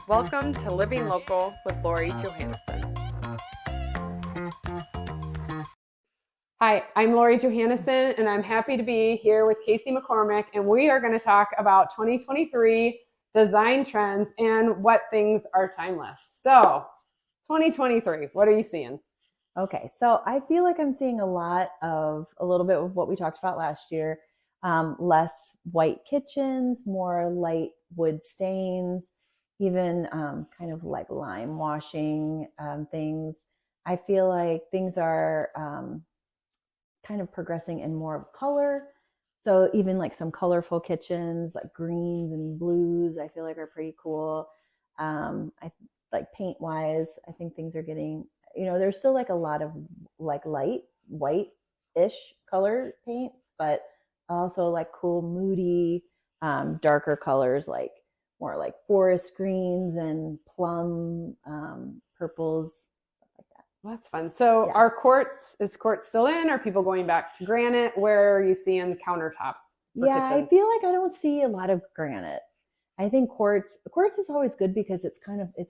Welcome to Living Local with Lori Johanneson. Hi, I'm Lori Johanneson, and I'm happy to be here with Casey McCormick, and we are going to talk about 2023 design trends and what things are timeless. So, 2023, what are you seeing? Okay, so I feel like I'm seeing a little bit of what we talked about last year. Less white kitchens, more light wood stains, even kind of like lime washing things. I feel like things are kind of progressing in more of color. So even like some colorful kitchens, like greens and blues, I feel like are pretty cool. I like paint wise, I think things are getting, there's still like a lot of like light white-ish color paints, but also like cool, moody, darker colors, like more like forest greens and plum, purples, stuff like that. Well, that's fun. So yeah. Is quartz still in? Are people going back to granite? Where are you seeing the countertops for Yeah, kitchens? I feel like I don't see a lot of granite. I think quartz is always good because it's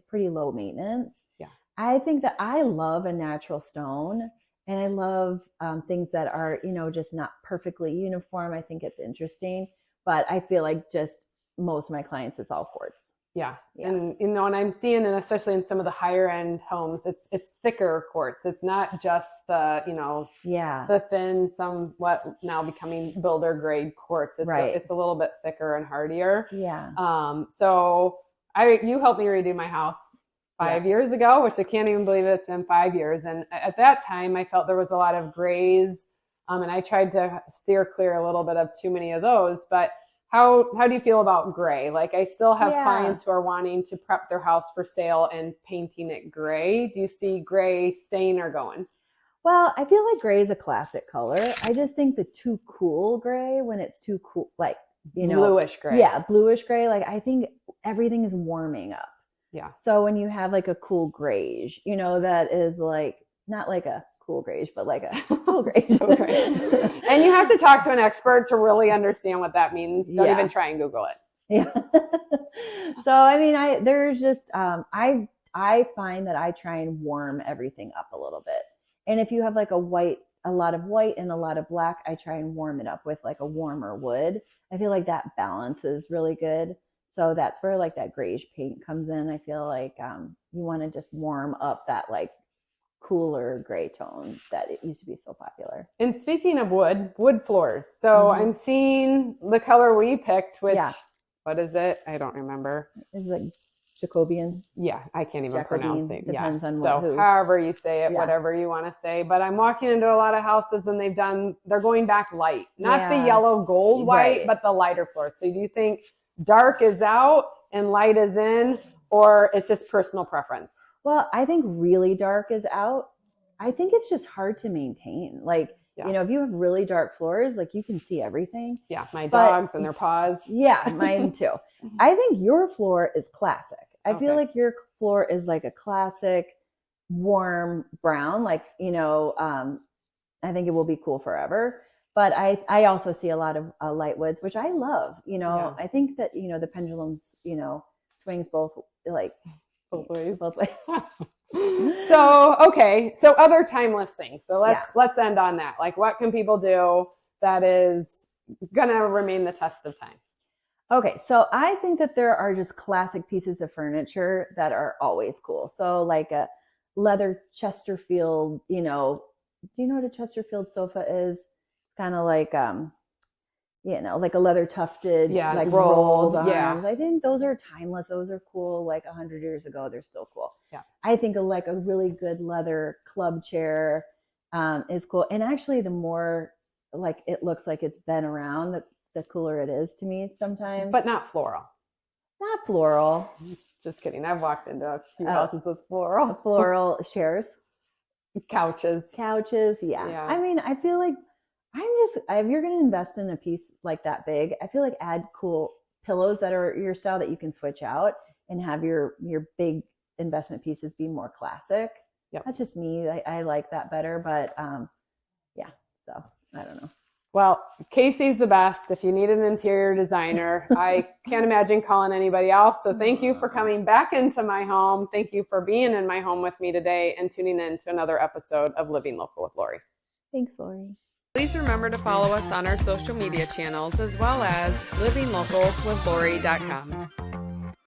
pretty low maintenance. Yeah. I think that I love a natural stone, and I love things that are, just not perfectly uniform. I think it's interesting, but I feel like just most of my clients, it's all quartz. Yeah. And and I'm seeing, and especially in some of the higher end homes, it's thicker quartz. It's not just the, the thin, somewhat now becoming builder grade quartz. It's a little bit thicker and hardier. Yeah. So you helped me redo my house 5 years ago, which I can't even believe it's been 5 years. And at that time, I felt there was a lot of grays, and I tried to steer clear a little bit of too many of those. But how do you feel about gray? Like, I still have clients who are wanting to prep their house for sale and painting it gray. Do you see gray staying or going? Well, I feel like gray is a classic color. I just think the too cool gray, when it's too cool, like, bluish gray. Yeah, bluish gray. Like, I think everything is warming up. Yeah. So when you have like a cool grayish, that is like, not like a cool grayish, but like a cool grayish. And you have to talk to an expert to really understand what that means. Don't even try and Google it. Yeah. So, I mean, there's just, I find that I try and warm everything up a little bit. And if you have like a lot of white and a lot of black, I try and warm it up with like a warmer wood. I feel like that balance is really good. So that's where like that grayish paint comes in. I feel like you want to just warm up that like cooler gray tone that it used to be so popular. And speaking of wood floors. So I'm seeing the color we picked, which, what is it? I don't remember. It's like Jacobian. Yeah, I can't even pronounce it. Depends on so however you say it, whatever you want to say. But I'm walking into a lot of houses and they're going back light. Not the yellow gold white, but the lighter floors. So do you think dark is out and light is in, or it's just personal preference? Well, I think really dark is out. I think it's just hard to maintain. Like, if you have really dark floors, like you can see everything. Yeah, my dogs and their paws. Yeah, mine too. I think your floor is classic. I feel like your floor is like a classic warm brown. Like, I think it will be cool forever. But I also see a lot of light woods, which I love. I think that, the pendulums, swings both ways. So other timeless things. So let's end on that. Like, what can people do that is gonna remain the test of time? Okay, so I think that there are just classic pieces of furniture that are always cool. So like a leather Chesterfield, do you know what a Chesterfield sofa is? It's kind of like like a leather tufted, like rolled arms. I think those are timeless. Those are cool. Like 100 years ago, they're still cool. Yeah. I think like a really good leather club chair is cool. And actually, the more like it looks like it's been around, the cooler it is to me sometimes. But not floral. Not floral. Just kidding. I've walked into a few houses with floral. Floral chairs. Couches. Yeah. I mean, I feel like if you're going to invest in a piece like that big, I feel like add cool pillows that are your style that you can switch out and have your big investment pieces be more classic. Yep. That's just me. I like that better, but so I don't know. Well, Casey's the best. If you need an interior designer, I can't imagine calling anybody else. So thank you for coming back into my home. Thank you for being in my home with me today and tuning in to another episode of Living Local with Lori. Thanks, Lori. Please remember to follow us on our social media channels as well as livinglocalwithlori.com.